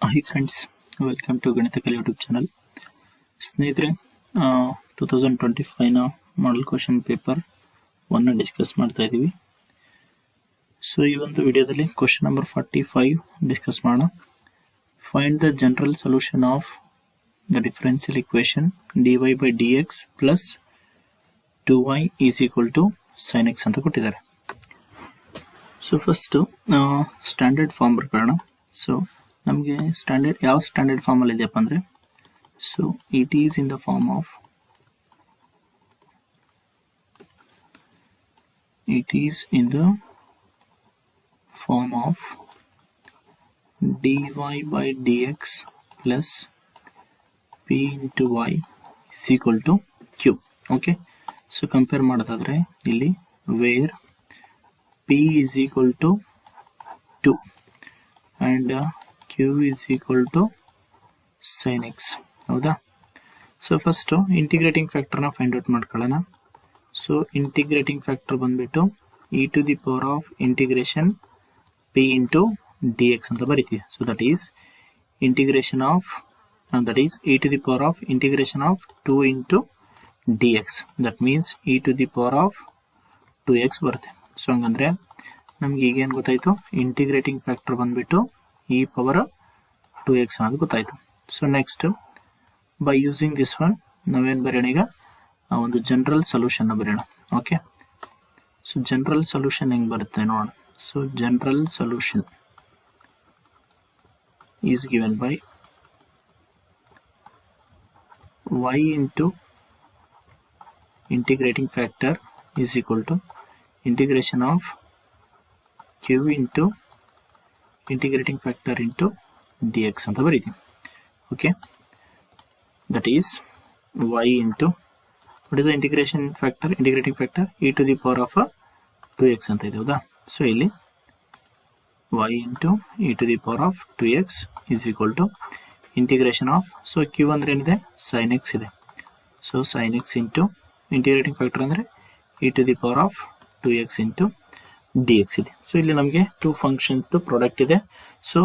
Hi friends, welcome to ಗಣಿತ ಕಲಿ YouTube channel. ಸ್ನೇಹಿತರೆ, 2025ನ ಮಾಡಲ್ ಕ್ವಶನ್ ಪೇಪರ್ 1 ಡಿಸ್ಕಸ್ ಮಾಡ್ತಾ ಇದ್ದೀವಿ. ಸೊ ಈ ಒಂದು ವಿಡಿಯೋದಲ್ಲಿ ಕ್ವಶನ್ ನಂಬರ್ 45 ಡಿಸ್ಕಸ್ ಮಾಡೋಣ. Find the general solution of the differential equation dy by dx plus 2y is equal to sin x ಅಂತ ಕೊಟ್ಟಿದ್ದಾರೆ. ಸೊ ಫಸ್ಟ್ ಸ್ಟ್ಯಾಂಡರ್ಡ್ ಫಾರ್ಮ್ ಬರ್ಕೊಳ್ಳೋಣ. ಸೊ ನಮಗೆ ಯಾವ ಸ್ಟ್ಯಾಂಡರ್ಡ್ ಫಾರ್ಮ್ ಅಲ್ಲಿ ಇದೆಯಪ್ಪ ಅಂದ್ರೆ, so it is in the form of dy by dx plus p into y is equal to q. Okay, so compare ಮಾಡೋದಾದ್ರೆ ಇಲ್ಲಿ wear p is equal to 2 and q is equal to sin x. ಹೌದಾ? So first integrating ಫ್ಯಾಕ್ಟರ್ನ find out ಮಾಡ್ಕೊಳ್ಳೋಣ. So integrating factor ಬಂದ್ಬಿಟ್ಟು e to the power of integration p into dx ಅಂತ ಬರೀತೀವಿ. So that is integration of e to the power of integration of 2 into dx. That means e to the power of 2x ಬರುತ್ತೆ. So ಹಂಗಂದ್ರೆ ನಮ್ಗೆ ಈಗೇನು ಗೊತ್ತಾಯ್ತು, integrating factor ಬಂದ್ಬಿಟ್ಟು e power 2x ಅನ್ನೋದು ಗೊತ್ತಾಯ್ತು. So next by using this one ನಾವೇನು ಬರೆಯೋಣ, ಈಗ ಒಂದು ಜನರಲ್ ಸೊಲ್ಯೂಷನ್ ಬರೆಯೋಣ. ಓಕೆ, ಸೊ ಜನರಲ್ ಸೊಲ್ಯೂಷನ್ ಹೆಂಗೆ ಬರುತ್ತೆ ನೋಡೋಣ. So general solution is given by y into integrating factor is equal to integration of q into integrating factor into dx ಅಂತ ಬರೀತೀವಿ. Okay, that is y into what is the integration factor? Integrating factor e to the power of 2x ಅಂತ ಇದೆ. ಹೌದಾ? So ಇಲ್ಲಿ y into e to the power of 2x is equal to integration of, so q ಅಂದ್ರೆ ಏನಿದೆ, sin x ಇದೆ. So sin x into integrating factor ಅಂದ್ರೆ e to the power of 2x into dx ಇದೆ. So ಇಲ್ಲಿ ನಮಗೆ two functions product ಇದೆ. So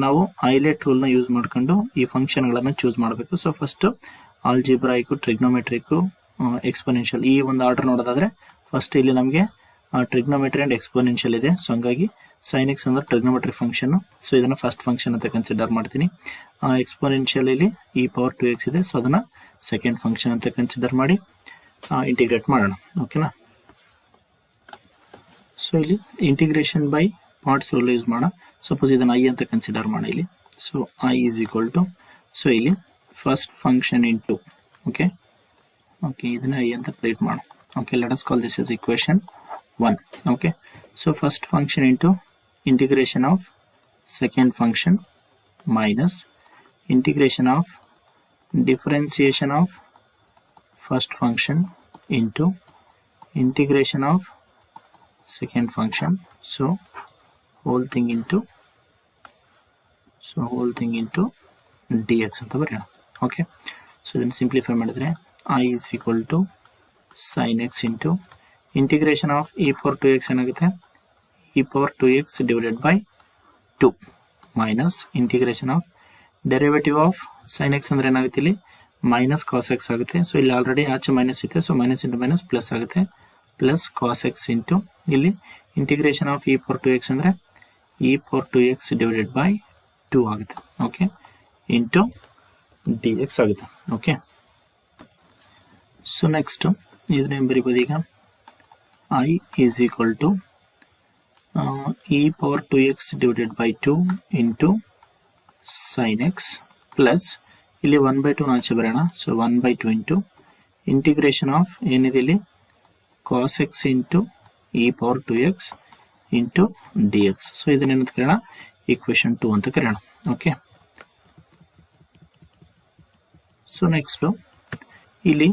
ನಾವು highlight ರೂಲ್ನ use ಮಾಡ್ಕೊಂಡು ಈ ಫಂಕ್ಷನ್ಗಳನ್ನು ಚೂಸ್ ಮಾಡಬೇಕು. So first algebraic, trigonometric, exponential ಈ ಒಂದು ಆರ್ಡರ್ ನೋಡೋದಾದ್ರೆ ಫಸ್ಟ್ ಇಲ್ಲಿ ನಮಗೆ ಟ್ರಿಗ್ನೋಮೆಟ್ರಿ ಅಂಡ್ ಎಕ್ಸ್ಪೋನೆನ್ಷಿಯಲ್ ಇದೆ. ಸೊ ಹಂಗಾಗಿ ಸೈನ್ ಎಕ್ಸ್ ಅಂದ್ರೆ ಟ್ರಿಗ್ನೋಮೆಟ್ರಿಕ್ ಫಂಕ್ಷನ್. ಸೊ ಇದನ್ನ ಫಸ್ಟ್ ಫಂಕ್ಷನ್ ಅಂತ ಕನ್ಸಿಡರ್ ಮಾಡ್ತೀನಿ. ಎಕ್ಸ್ಪೋನೆನ್ಷಿಯಲ್ ಇಲ್ಲಿ e ಪವರ್ 2x ಇದೆ. ಸೊ ಅದನ್ನ ಸೆಕೆಂಡ್ ಫಂಕ್ಷನ್ ಅಂತ ಕನ್ಸಿಡರ್ ಮಾಡಿ ಇಂಟಿಗ್ರೇಟ್ ಮಾಡೋಣ. ಓಕೆನಾ? ಸೊ ಇಲ್ಲಿ integration by parts rule use ಮಾಡೋಣ. ಸಪೋಸ್ ಇದನ್ನ i ಅಂತ ಕನ್ಸಿಡರ್ ಮಾಡೋಣ ಇಲ್ಲಿ. So i is equal to, so ಇಲ್ಲಿ ಫಸ್ಟ್ ಫಂಕ್ಷನ್ ಇಂಟು, ಓಕೆ ಇದನ್ನ i ಅಂತ ಕ್ರಿಯೇಟ್ ಮಾಡೋಣ. Okay, let us call this is equation 1. Okay, so first function into integration of second function minus integration of differentiation of first function into integration of second function. So whole thing into dx ಅಂತ ಬರೆಯೋಣ. Okay, so ಇದನ್ನು simplify ಮಾಡಿದ್ರೆ i is equal to sin x into integration of e power 2x ಏನಾಗುತ್ತೆ, e power 2x divided by 2 minus integration of derivative of sin x ಅಂದ್ರೆ ಏನಾಗುತ್ತೆ, ಇಲ್ಲಿ minus cos x ಆಗುತ್ತೆ. So ಇಲ್ಲಿ already ಆಚೆ minus ಇದೆ. So minus into minus plus ಆಗುತ್ತೆ, plus cos x into ಇಲ್ಲಿ integration of e power 2x ಅಂದ್ರೆ e power 2x divided by 2 ಆಗುತ್ತೆ. ಓಕೆ, ಇಂಟು dx ಆಗುತ್ತೆ. ಓಕೆ, ಸೊ ನೆಕ್ಸ್ಟ್ ಇದನ್ನ ಬರೀಬೋದು ಈಗ i is equal to e power 2x divided by 2 into sin x plus ಇಲ್ಲಿ 1/2 ಆಚೆ ಬರೋಣ. So 1/2 into integration of ಏನಿದೆ ಇಲ್ಲಿ cos x into e power 2x into dx. So ಇದನ್ನೇನಂತ ಕರೆಯೋಣ, ಇಕ್ವೇಶನ್ 2 ಅಂತ ಕರೆಯೋಣ. ಓಕೆ, ಸೊ ನೆಕ್ಸ್ಟ್ ಇಲ್ಲಿ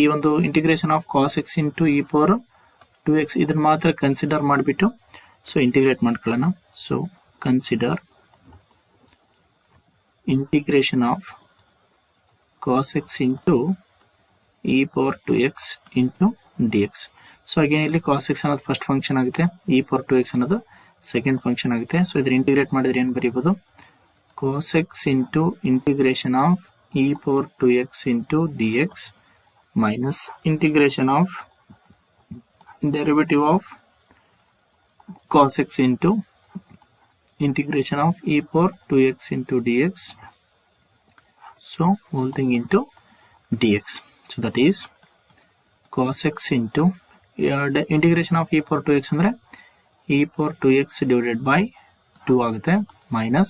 ಈ ಒಂದು integration of cos x into e power 2x ಇದನ್ನ ಮಾತ್ರ ಕನ್ಸಿಡರ್ ಮಾಡಿಬಿಟ್ಟು ಸೊ ಇಂಟಿಗ್ರೇಟ್ ಮಾಡ್ಕೊಳ್ಳೋಣ. So consider integration of cos x into e power 2x into dx. So again ಇಲ್ಲಿ cos x ಅನ್ನೋದು ಫಸ್ಟ್ ಫಂಕ್ಷನ್ ಆಗುತ್ತೆ, e ಪವರ್ 2x ಅನ್ನೋದು second function ಆಗುತ್ತೆ. So ಇದ್ರ ಇಂಟಿಗ್ರೇಟ್ ಮಾಡಿದ್ರೆ ಏನು ಬರೀಬಹುದು, cos x into integration of e power 2x into dx minus integration of derivative of cos x into integration of e power 2x into dx, so whole thing into dx. So that is cos x into the integration of e power 2x andre e power 2x divided by 2 ಆಗುತ್ತೆ, minus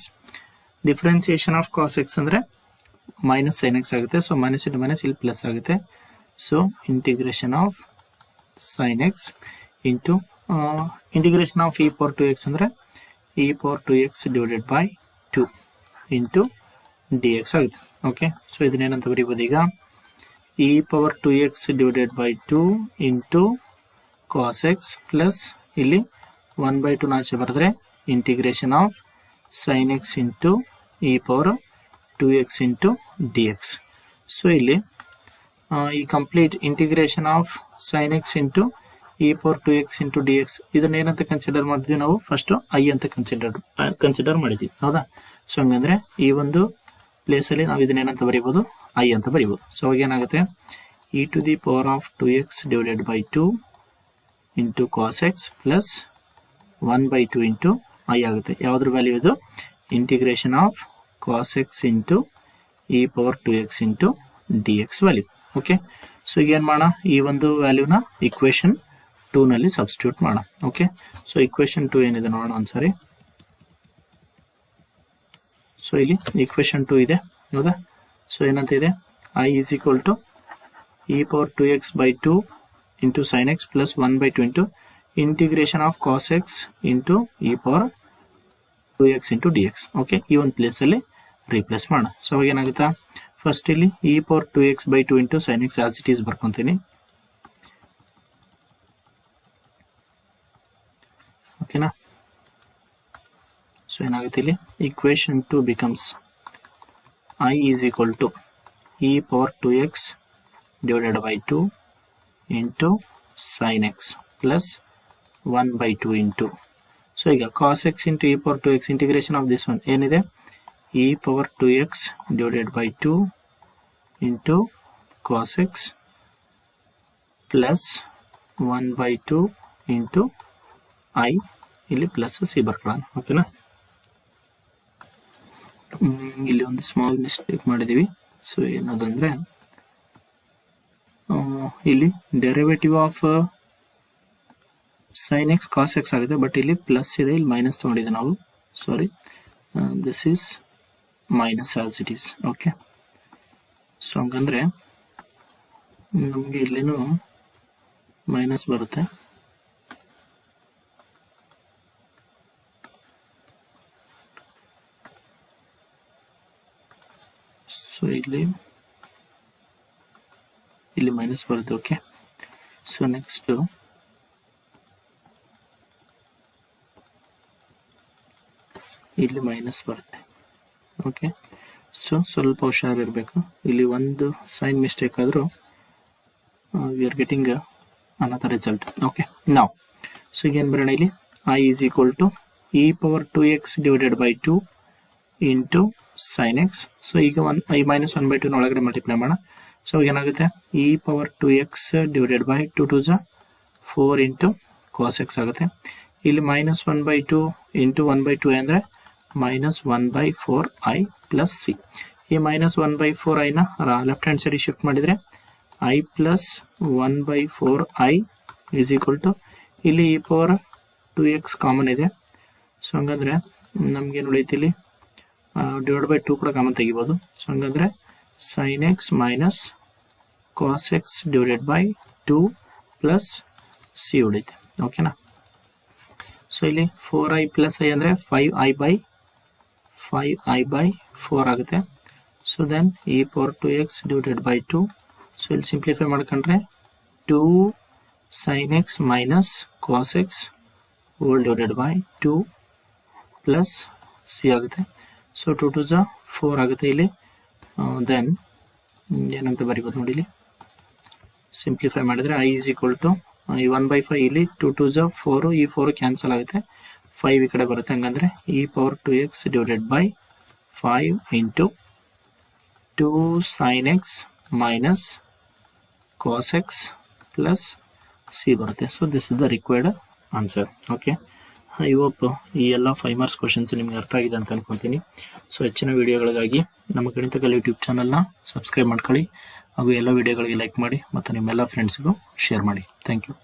differentiation of cos x andre minus sin x ಆಗುತ್ತೆ. So minus into minus ಇಲ್ಲಿ plus ಆಗುತ್ತೆ. So integration of sin x into integration of e power 2x andre e power 2x divided by 2 into dx ಆಗುತ್ತೆ. Okay, so ಇದನ್ನೇನಂತ ಬರೀಬೋದು ಈಗ e power 2x divided by 2 into cos x plus ಇಲ್ಲಿ 1 by 2 ನಾಚೆ ಬರೆದ್ರೆ integration of sin x into e power 2x into dx. So ಇಲ್ಲಿ ಈ complete integration of sin x into e power 2x into dx ಇದನ್ನ ಏನಂತ consider ಮಾಡಿದ್ವಿ ನಾವು, first i ಅಂತ consider ಮಾಡಿದ್ವಿ, ಹೌದಾ? ಸೊ ಹಂಗಂದ್ರೆ ಈ ಒಂದು ಪ್ಲೇಸ್ ಅಲ್ಲಿ ನಾವು ಇದನ್ನ ಏನಂತ ಬರೀಬಹುದು, i ಅಂತ ಬರೀಬಹುದು. ಸೊ ಅವಾಗ ಏನಾಗುತ್ತೆ, e to the power of 2x divided by 2 into cos x plus 1 by 2 into i ಆಗುತ್ತೆ. ಯಾವ್ದ್ರ ವ್ಯಾಲ್ಯೂ ಇದು? Integration of cos x into e power 2x into dx value. Okay, so ಈಗ ಏನ್ ಮಾಡೋಣ, ಈ ಒಂದು ವ್ಯಾಲ್ಯೂನ ಇಕ್ವೇಶನ್ 2 ನಲ್ಲಿ ಸಬ್ಸ್ಟಿಟ್ಯೂಟ್ ಮಾಡೋಣ. ಓಕೆ, ಸೊ ಇಕ್ವೇಶನ್ 2 ಏನಿದೆ ನೋಡೋಣ ಒಂದ್ಸರಿ. ಸೊ ಇಲ್ಲಿ ಇಕ್ವೇಶನ್ 2 ಇದೆ, ಹೌದಾ? ಸೊ ಏನಂತ ಇದೆ, i is equal to e power 2x by 2 into sin x plus 1 by 2 into integration of cos x into e power 2x into dx. Okay, ಈ ಒಂದು ಪ್ಲೇಸ್ ಅಲ್ಲಿ ರೀಪ್ಲೇಸ್ ಮಾಡೋಣ. ಸೊ ಅವಾಗ ಏನಾಗುತ್ತಾ, ಫಸ್ಟ್ ಇಲ್ಲಿ e power 2x by 2 into sin x as it is ಬರ್ಕೊಂತೀನಿ. ಓಕೆನಾ? So ಏನಾಗುತ್ತೆ ಇಲ್ಲಿ, equation 2 becomes i is equal to e power 2x divided by 2 into sin x plus 1 by 2 into, so ಈಗ cos x into e power 2x integration of this one ಏನಿದೆ, e power 2x divided by 2 into cos x plus 1 by 2 into i, ಇಲ್ಲಿ plus C ಬರ್ಕೊಳ್ಳೋಣ. ಓಕೆನಾ? ಇಲ್ಲಿ ಒಂದು small mistake ಮಾಡಿದೀವಿ. So ಏನದಂದ್ರೆ ಇಲ್ಲಿ derivative of sin x cos x ಆಗಿದೆ, ಬಟ್ ಇಲ್ಲಿ ಪ್ಲಸ್ ಇದೆ, ಇಲ್ಲಿ ಮೈನಸ್ ತಗೊಂಡಿದೆ ನಾವು, sorry, this is minus as it is. Okay, so ಹಂಗಂದ್ರೆ ನಮಗೆ ಇಲ್ಲಿನೂ ಮೈನಸ್ ಬರುತ್ತೆ. ಸೊ ಇಲ್ಲಿ ಮೈನಸ್ ಬರುತ್ತೆ. ಓಕೆ, ಸೊ ನೆಕ್ಸ್ಟ್ ಇಲ್ಲಿ ಮೈನಸ್ ಬರುತ್ತೆ. ಓಕೆ, ಸೊ ಸ್ವಲ್ಪ ಹುಷಾರಿರ್ಬೇಕು. ಇಲ್ಲಿ ಒಂದು ಸೈನ್ ಮಿಸ್ಟೇಕ್ ಆದ್ರೂ we are getting another result. Okay, ನಾವು ಸೊ ಈಗ ಏನ್ ಬರೋಣ, ಇಲ್ಲಿ i is equal to e power 2x divided by 2 into sin x. So ಈಗ i minus 1 by 2 ಒಳಗಡೆ ಮಲ್ಟಿಪ್ಲೈ ಮಾಡೋಣ. ಸೊ ಏನಾಗುತ್ತೆ, e power 2x divided by 2 to the 4 into cos x ಆಗುತ್ತೆ. ಇಲ್ಲಿ minus 1 by 2 into 1 by 2 ಅಂದ್ರೆ minus 1 by 4 i plus c. ಈ minus 1 by 4 i ನ left hand side shift ಮಾಡಿದ್ರೆ i plus 1 by 4 i is equal to, ಇಲ್ಲಿ e power 2x common ಇದೆ. So ಹಂಗಂದ್ರೆ ನಮ್ಗೆ ಏನು ಉಳಿಯುತ್ತೆ, ಇಲ್ಲಿ ಡಿವೈಡ್ ಬೈ 2 ಕೂಡ ಕಾಮನ್ ತೆಗಿಬೋದು. ಸೊ ಹಂಗಂದ್ರೆ sin x minus cos x divided by 2 plus c ಉಳಿಯುತ್ತೆ. ಓಕೆನಾ? ಸೊ ಇಲ್ಲಿ 4i plus i ಅಂದ್ರೆ 5i by 4 ಆಗುತ್ತೆ. So then e power 2x divided by 2. So ಇಲ್ಲಿ ಸಿಂಪ್ಲಿಫೈ ಮಾಡ್ಕೊಂಡ್ರೆ 2 sin x minus cos x whole divided by 2 plus c ಆಗುತ್ತೆ. So 2 to the 4 ಆಗುತ್ತೆ. ಇಲ್ಲಿ ದೆನ್ ಏನಂತ ಬರೀಬೋದು ನೋಡಿ, ಇಲ್ಲಿ ಸಿಂಪ್ಲಿಫೈ ಮಾಡಿದ್ರೆ i is equal to 1 by 5, ಇಲ್ಲಿ 2 to the 4, ಈ 4 ಕ್ಯಾನ್ಸಲ್ ಆಗುತ್ತೆ, 5 ಈ ಕಡೆ ಬರುತ್ತೆ. ಹಂಗಂದ್ರೆ e power 2x divided by 5 into 2 sin x minus cos x plus c ಬರುತ್ತೆ. So this is the required answer. Okay, I hope ಈ ಎಲ್ಲ 5 ಮಾರ್ಕ್ಸ್ ಕ್ವಶನ್ಸ್ ನಿಮ್ಗೆ ಅರ್ಥ ಆಗಿದೆ ಅಂತ ಅನ್ಕೊತೀನಿ. ಸೊ ಹೆಚ್ಚಿನ ವಿಡಿಯೋಗಳಿಗಾಗಿ ನಮ್ಮ ಗಣಿತ ಕಲಿ ಯೂಟ್ಯೂಬ್ ಚಾನಲ್ನ ಸಬ್ಸ್ಕ್ರೈಬ್ ಮಾಡ್ಕೊಳ್ಳಿ ಹಾಗೂ ಎಲ್ಲ ವಿಡಿಯೋಗಳಿಗೆ ಲೈಕ್ ಮಾಡಿ ಮತ್ತು ನಿಮ್ಮೆಲ್ಲ ಫ್ರೆಂಡ್ಸ್ಗೂ ಶೇರ್ ಮಾಡಿ. Thank you.